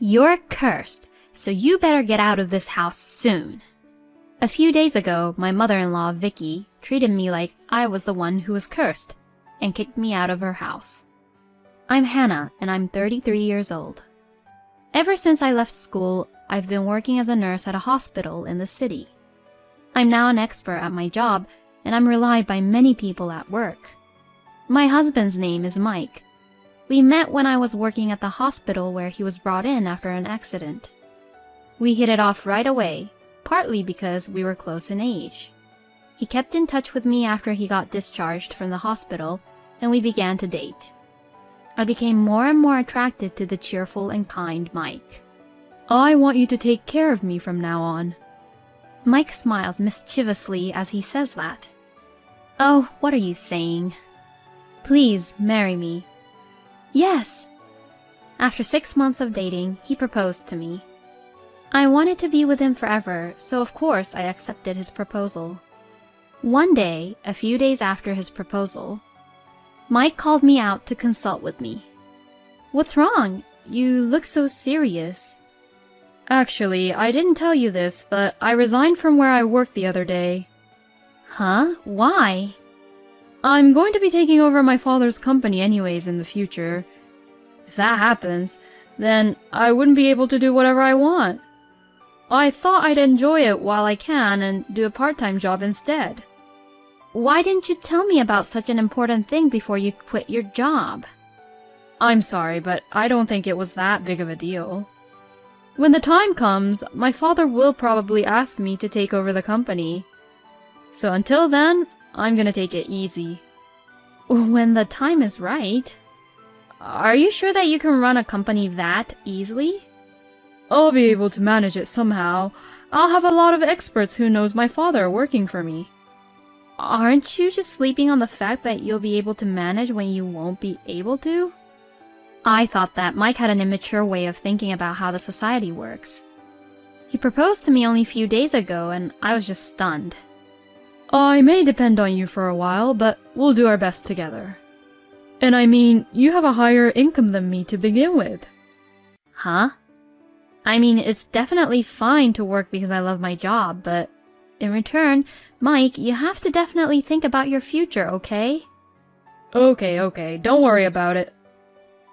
You're cursed, so you better get out of this house soon. A few days ago, my mother-in-law, Vicky, treated me like I was the one who was cursed and kicked me out of her house. I'm Hannah, and I'm 33 years old. Ever since I left school, I've been working as a nurse at a hospital in the city. I'm now an expert at my job, and I'm relied by many people at work. My husband's name is Mike. We met when I was working at the hospital where he was brought in after an accident. We hit it off right away, partly because we were close in age. He kept in touch with me after he got discharged from the hospital, and we began to date. I became more and more attracted to the cheerful and kind Mike. I want you to take care of me from now on. Mike smiles mischievously as he says that. Oh, what are you saying? Please marry me. Yes. After 6 months of dating, he proposed to me. I wanted to be with him forever, so of course I accepted his proposal. One day, a few days after his proposal, Mike called me out to consult with me. What's wrong? You look so serious. Actually, I didn't tell you this, but I resigned from where I worked the other day. Huh? Why? I'm going to be taking over my father's company anyways in the future. If that happens, then I wouldn't be able to do whatever I want. I thought I'd enjoy it while I can and do a part-time job instead. Why didn't you tell me about such an important thing before you quit your job? I'm sorry, but I don't think it was that big of a deal. When the time comes, my father will probably ask me to take over the company. So until then, I'm gonna take it easy. When the time is right? Are you sure that you can run a company that easily? I'll be able to manage it somehow. I'll have a lot of experts who knows my father working for me. Aren't you just sleeping on the fact that you'll be able to manage when you won't be able to? I thought that Mike had an immature way of thinking about how the society works. He proposed to me only a few days ago, and I was just stunned. I may depend on you for a while, but we'll do our best together. And I mean, you have a higher income than me to begin with. Huh? I mean, it's definitely fine to work because I love my job, but in return, Mike, you have to definitely think about your future, okay? Okay, don't worry about it.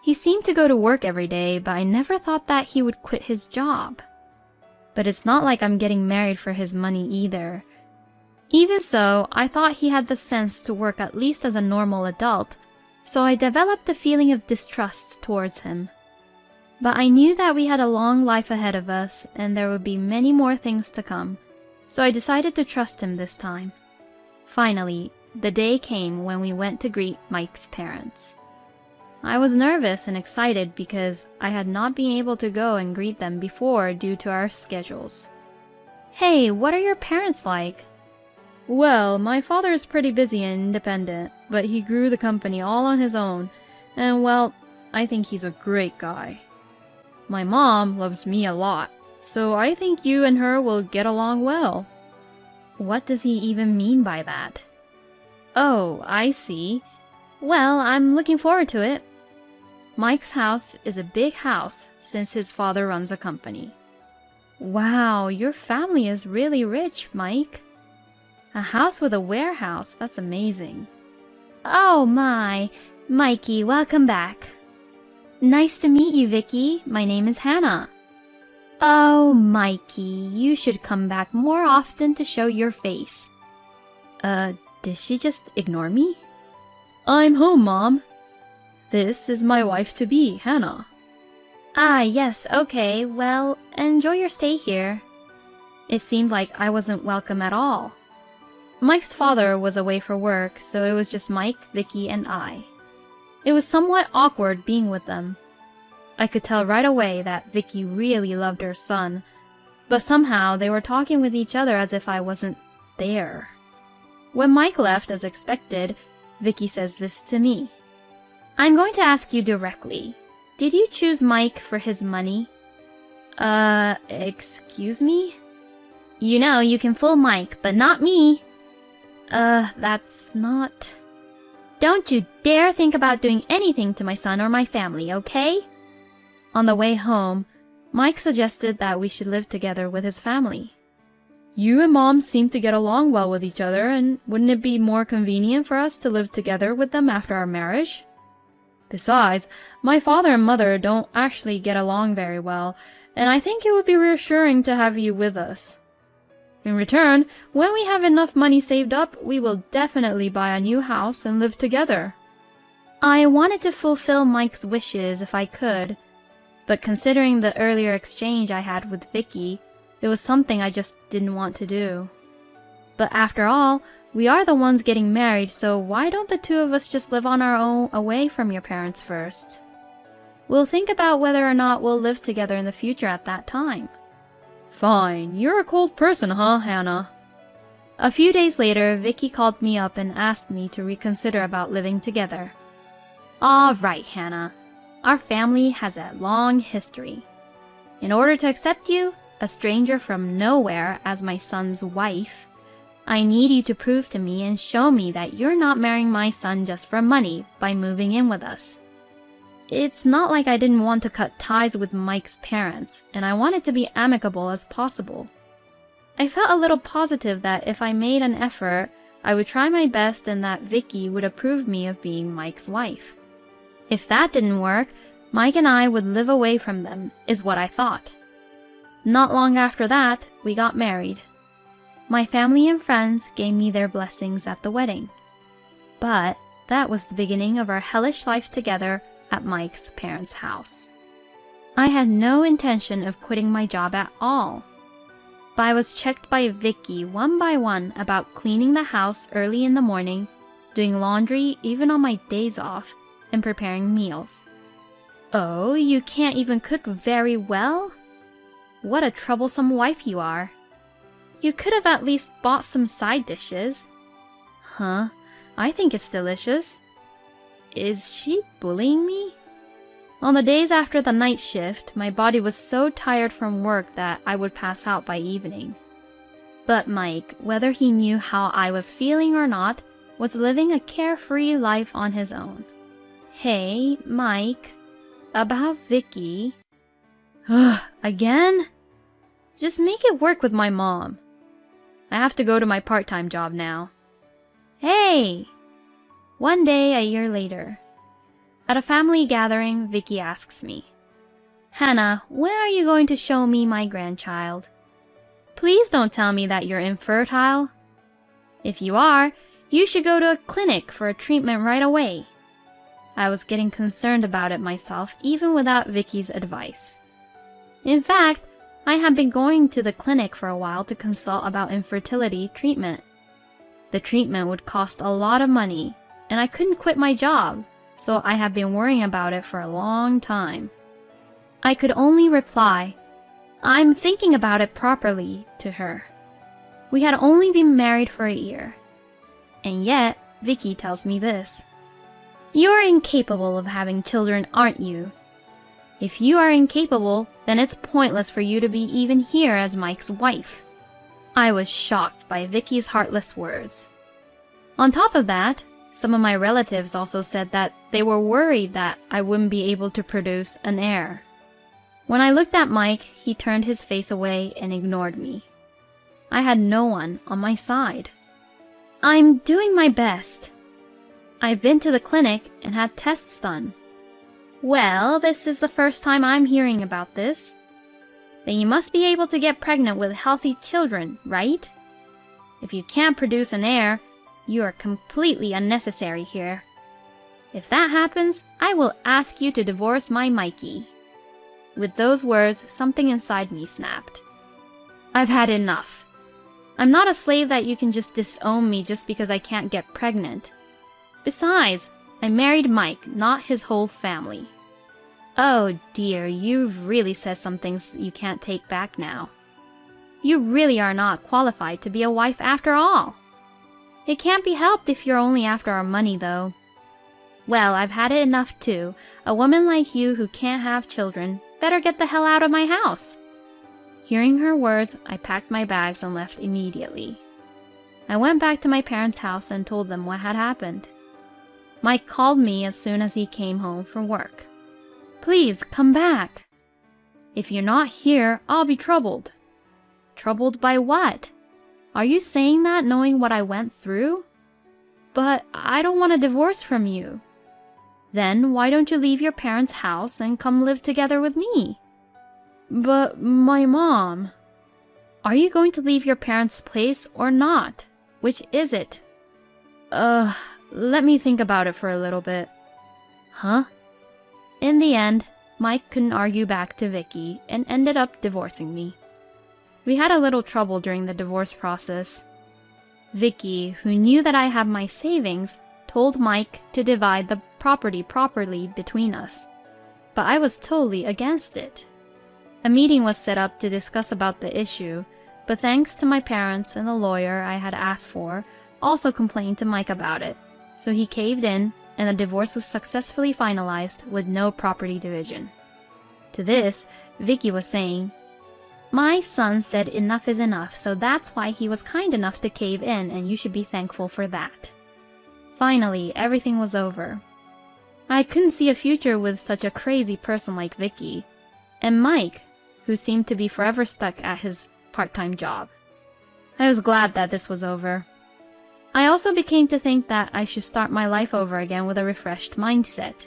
He seemed to go to work every day, but I never thought that he would quit his job. But it's not like I'm getting married for his money either. Even so, I thought he had the sense to work at least as a normal adult, so I developed a feeling of distrust towards him. But I knew that we had a long life ahead of us, and there would be many more things to come, so I decided to trust him this time. Finally, the day came when we went to greet Mike's parents. I was nervous and excited because I had not been able to go and greet them before due to our schedules. Hey, what are your parents like? Well, my father is pretty busy and independent, but he grew the company all on his own, and well, I think he's a great guy. My mom loves me a lot, so I think you and her will get along well. What does he even mean by that? Oh, I see. Well, I'm looking forward to it. Mike's house is a big house since his father runs a company. Wow, your family is really rich, Mike. A house with a warehouse, that's amazing. Oh my, Mikey, welcome back. Nice to meet you, Vicky. My name is Hannah. Oh, Mikey, you should come back more often to show your face. Did she just ignore me? I'm home, Mom. This is my wife-to-be, Hannah. Ah, yes, okay, well, enjoy your stay here. It seemed like I wasn't welcome at all. Mike's father was away for work, so it was just Mike, Vicky, and I. It was somewhat awkward being with them. I could tell right away that Vicky really loved her son, but somehow they were talking with each other as if I wasn't there. When Mike left as expected, Vicky says this to me. I'm going to ask you directly. Did you choose Mike for his money? Excuse me? You know, you can fool Mike, but not me. That's not... Don't you dare think about doing anything to my son or my family, okay? On the way home, Mike suggested that we should live together with his family. You and Mom seem to get along well with each other, and wouldn't it be more convenient for us to live together with them after our marriage? Besides, my father and mother don't actually get along very well, and I think it would be reassuring to have you with us. In return, when we have enough money saved up, we will definitely buy a new house and live together. I wanted to fulfill Mike's wishes if I could, but considering the earlier exchange I had with Vicky, it was something I just didn't want to do. But after all, we are the ones getting married, so why don't the two of us just live on our own away from your parents first? We'll think about whether or not we'll live together in the future at that time. Fine, you're a cold person, huh, Hannah? A few days later, Vicky called me up and asked me to reconsider about living together. All right, Hannah. Our family has a long history. In order to accept you, a stranger from nowhere, as my son's wife, I need you to prove to me and show me that you're not marrying my son just for money by moving in with us. It's not like I didn't want to cut ties with Mike's parents, and I wanted to be amicable as possible. I felt a little positive that if I made an effort, I would try my best and that Vicky would approve me of being Mike's wife. If that didn't work, Mike and I would live away from them, is what I thought. Not long after that, we got married. My family and friends gave me their blessings at the wedding. But that was the beginning of our hellish life together at Mike's parents' house. I had no intention of quitting my job at all. But I was checked by Vicky one by one about cleaning the house early in the morning, doing laundry even on my days off, and preparing meals. Oh, you can't even cook very well? What a troublesome wife you are. You could have at least bought some side dishes. Huh, I think it's delicious. Is she bullying me? On the days after the night shift, my body was so tired from work that I would pass out by evening. But Mike, whether he knew how I was feeling or not, was living a carefree life on his own. Hey, Mike, about Vicky. Ugh, again? Just make it work with my mom. I have to go to my part-time job now. Hey! One day a year later. At a family gathering, Vicky asks me, Hannah, when are you going to show me my grandchild? Please don't tell me that you're infertile. If you are, you should go to a clinic for a treatment right away. I was getting concerned about it myself, even without Vicky's advice. In fact, I had been going to the clinic for a while to consult about infertility treatment. The treatment would cost a lot of money, and I couldn't quit my job, so I had been worrying about it for a long time. I could only reply, I'm thinking about it properly, to her. We had only been married for a year. And yet, Vicky tells me this. You're incapable of having children, aren't you? If you are incapable, then it's pointless for you to be even here as Mike's wife. I was shocked by Vicky's heartless words. On top of that, some of my relatives also said that they were worried that I wouldn't be able to produce an heir. When I looked at Mike, he turned his face away and ignored me. I had no one on my side. I'm doing my best. I've been to the clinic and had tests done. Well, this is the first time I'm hearing about this. Then you must be able to get pregnant with healthy children, right? If you can't produce an heir, you are completely unnecessary here. If that happens, I will ask you to divorce my Mikey. With those words, something inside me snapped. I've had enough. I'm not a slave that you can just disown me just because I can't get pregnant. Besides, I married Mike, not his whole family. Oh dear, you've really said some things you can't take back now. You really are not qualified to be a wife after all. It can't be helped if you're only after our money, though. Well, I've had it enough too. A woman like you who can't have children better get the hell out of my house. Hearing her words, I packed my bags and left immediately. I went back to my parents' house and told them what had happened. Mike called me as soon as he came home from work. Please, come back. If you're not here, I'll be troubled." "Troubled by what? Are you saying that knowing what I went through?" "But I don't want a divorce from you." "Then why don't you leave your parents' house and come live together with me?" "But my mom." "Are you going to leave your parents' place or not? Which is it?" Let me think about it for a little bit." "Huh?" In the end, Mike couldn't argue back to Vicky and ended up divorcing me. We had a little trouble during the divorce process. Vicky, who knew that I had my savings, told Mike to divide the property properly between us, but I was totally against it. A meeting was set up to discuss about the issue, but thanks to my parents and the lawyer I had asked for, also complained to Mike about it, so he caved in and the divorce was successfully finalized with no property division. To this, Vicky was saying, "My son said enough is enough, so that's why he was kind enough to cave in, and you should be thankful for that." Finally, everything was over. I couldn't see a future with such a crazy person like Vicky, and Mike, who seemed to be forever stuck at his part-time job. I was glad that this was over. I also became to think that I should start my life over again with a refreshed mindset.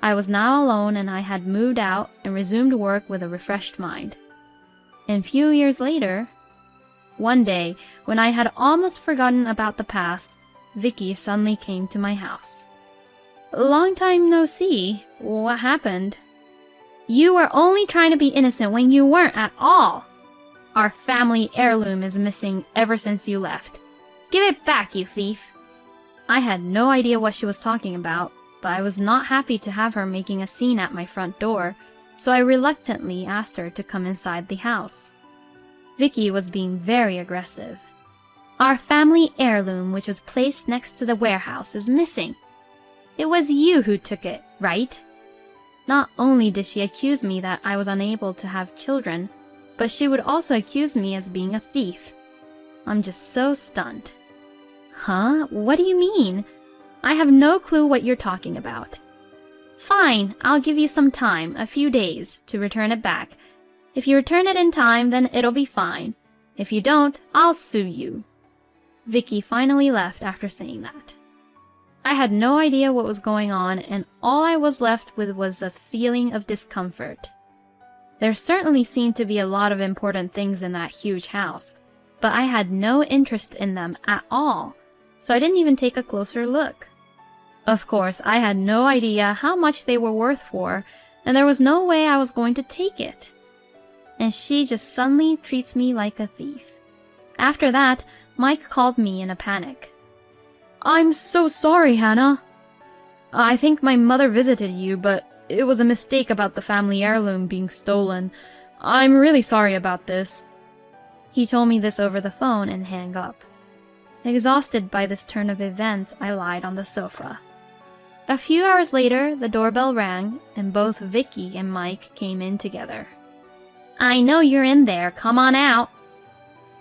I was now alone and I had moved out and resumed work with a refreshed mind. And few years later, one day, when I had almost forgotten about the past, Vicky suddenly came to my house. "Long time no see. What happened?" "You were only trying to be innocent when you weren't at all. Our family heirloom is missing ever since you left. Give it back, you thief." I had no idea what she was talking about, but I was not happy to have her making a scene at my front door, so I reluctantly asked her to come inside the house. Vicky was being very aggressive. "Our family heirloom, which was placed next to the warehouse, is missing. It was you who took it, right?" Not only did she accuse me that I was unable to have children, but she would also accuse me as being a thief. I'm just so stunned. "Huh? What do you mean? I have no clue what you're talking about." "Fine, I'll give you some time, a few days, to return it back. If you return it in time, then it'll be fine. If you don't, I'll sue you." Vicky finally left after saying that. I had no idea what was going on, and all I was left with was a feeling of discomfort. There certainly seemed to be a lot of important things in that huge house, but I had no interest in them at all, so I didn't even take a closer look. Of course, I had no idea how much they were worth for, and there was no way I was going to take it. And she just suddenly treats me like a thief. After that, Mike called me in a panic. "I'm so sorry, Hannah. I think my mother visited you, but it was a mistake about the family heirloom being stolen. I'm really sorry about this." He told me this over the phone and hung up. Exhausted by this turn of events, I lied on the sofa. A few hours later, the doorbell rang, and both Vicky and Mike came in together. "I know you're in there. Come on out."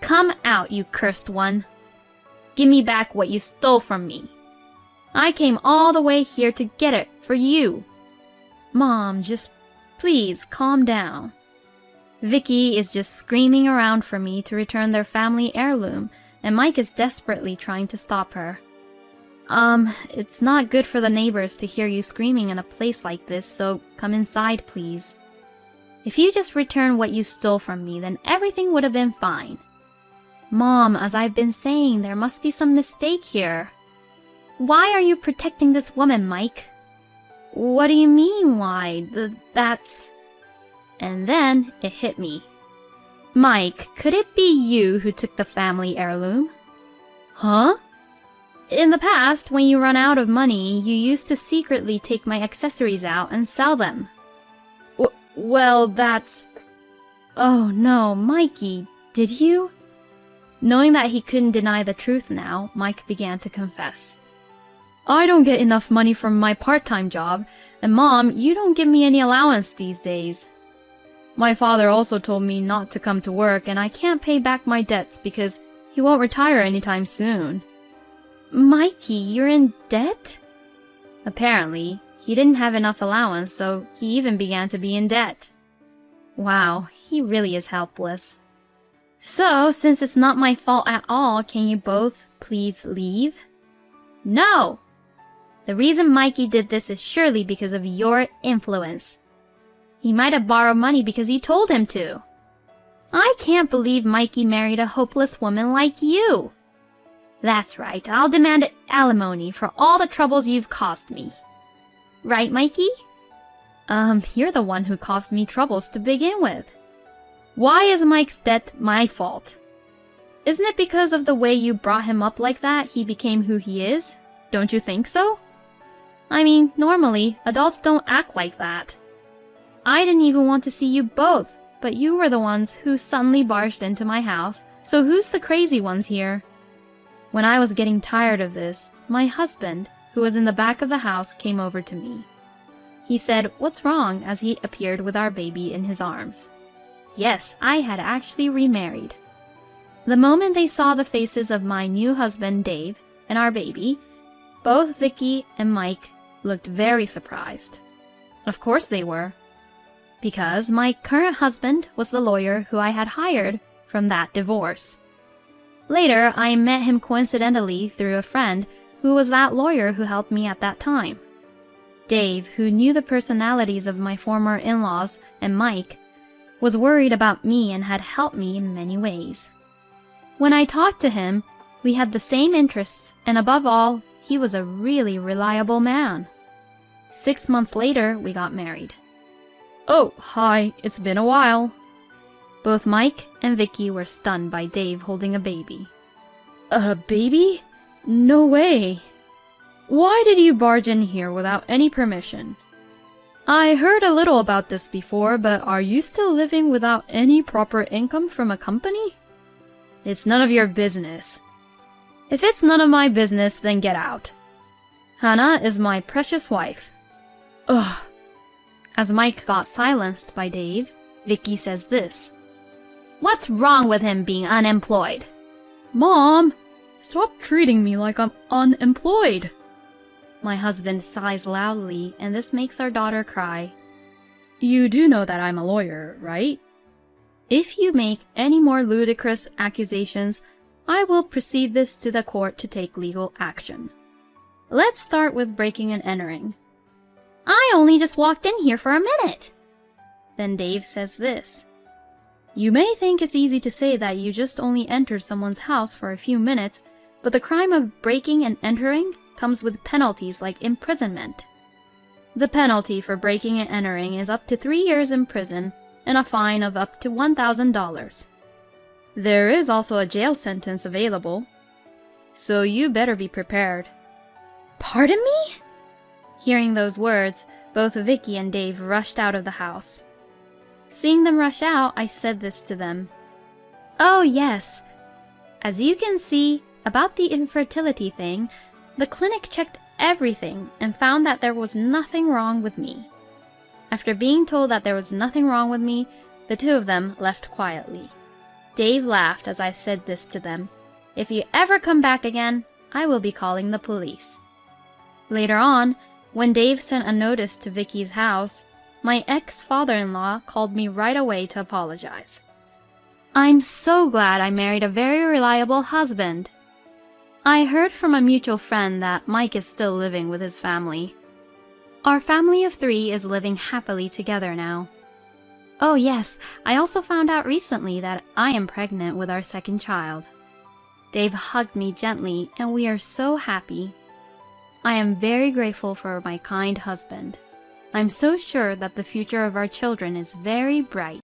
"Come out, you cursed one. Give me back what you stole from me. I came all the way here to get it for you." "Mom, just please calm down. Vicky is just screaming around for me to return their family heirloom, and Mike is desperately trying to stop her. It's not good for the neighbors to hear you screaming in a place like this, so come inside, please. If you just return what you stole from me, then everything would have been fine." "Mom, as I've been saying, there must be some mistake here." "Why are you protecting this woman, Mike?" "What do you mean, why? That's..." And then it hit me. "Mike, could it be you who took the family heirloom?" "Huh?" "In the past, when you run out of money, you used to secretly take my accessories out and sell them." Well, that's..." "Oh no, Mikey, did you?" Knowing that he couldn't deny the truth now, Mike began to confess. "I don't get enough money from my part-time job, and Mom, you don't give me any allowance these days. My father also told me not to come to work, and I can't pay back my debts because he won't retire anytime soon." "Mikey, you're in debt?" Apparently, he didn't have enough allowance, so he even began to be in debt. Wow, he really is helpless. So, since it's not my fault at all, can you both please leave? No! The reason Mikey did this is surely because of your influence. He might have borrowed money because you told him to. I can't believe Mikey married a hopeless woman like you. That's right, I'll demand alimony for all the troubles you've caused me. Right, Mikey? You're the one who caused me troubles to begin with. Why is Mike's death my fault? Isn't it because of the way you brought him up like that he became who he is? Don't you think so? I mean, normally, adults don't act like that. I didn't even want to see you both, but you were the ones who suddenly barged into my house, so who's the crazy ones here? When I was getting tired of this, my husband, who was in the back of the house, came over to me. He said, "What's wrong?" as he appeared with our baby in his arms. Yes, I had actually remarried. The moment they saw the faces of my new husband, Dave, and our baby, both Vicky and Mike looked very surprised. Of course they were, because my current husband was the lawyer who I had hired from that divorce. Later, I met him coincidentally through a friend who was that lawyer who helped me at that time. Dave, who knew the personalities of my former in-laws, and Mike, was worried about me and had helped me in many ways. When I talked to him, we had the same interests, and above all, he was a really reliable man. 6 months later, we got married. Oh, hi, it's been a while. Both Mike and Vicky were stunned by Dave holding a baby. A baby? No way. Why did you barge in here without any permission? I heard a little about this before, but are you still living without any proper income from a company? It's none of your business. If it's none of my business, then get out. Hannah is my precious wife. Ugh. As Mike got silenced by Dave, Vicky says this. What's wrong with him being unemployed? Mom, stop treating me like I'm unemployed. My husband sighs loudly, and this makes our daughter cry. You do know that I'm a lawyer, right? If you make any more ludicrous accusations, I will proceed this to the court to take legal action. Let's start with breaking and entering. I only just walked in here for a minute. Then Dave says this. You may think it's easy to say that you just only entered someone's house for a few minutes, but the crime of breaking and entering comes with penalties like imprisonment. The penalty for breaking and entering is up to 3 years in prison and a fine of up to $1,000. There is also a jail sentence available, so you better be prepared. Pardon me? Hearing those words, both Vicky and Dave rushed out of the house. Seeing them rush out, I said this to them. Oh yes, as you can see, about the infertility thing, the clinic checked everything and found that there was nothing wrong with me. After being told that there was nothing wrong with me, the two of them left quietly. Dave laughed as I said this to them. If you ever come back again, I will be calling the police. Later on, when Dave sent a notice to Vicky's house, my ex-father-in-law called me right away to apologize. I'm so glad I married a very reliable husband. I heard from a mutual friend that Mike is still living with his family. Our family of 3 is living happily together now. Oh yes, I also found out recently that I am pregnant with our second child. Dave hugged me gently, and we are so happy. I am very grateful for my kind husband. I'm so sure that the future of our children is very bright.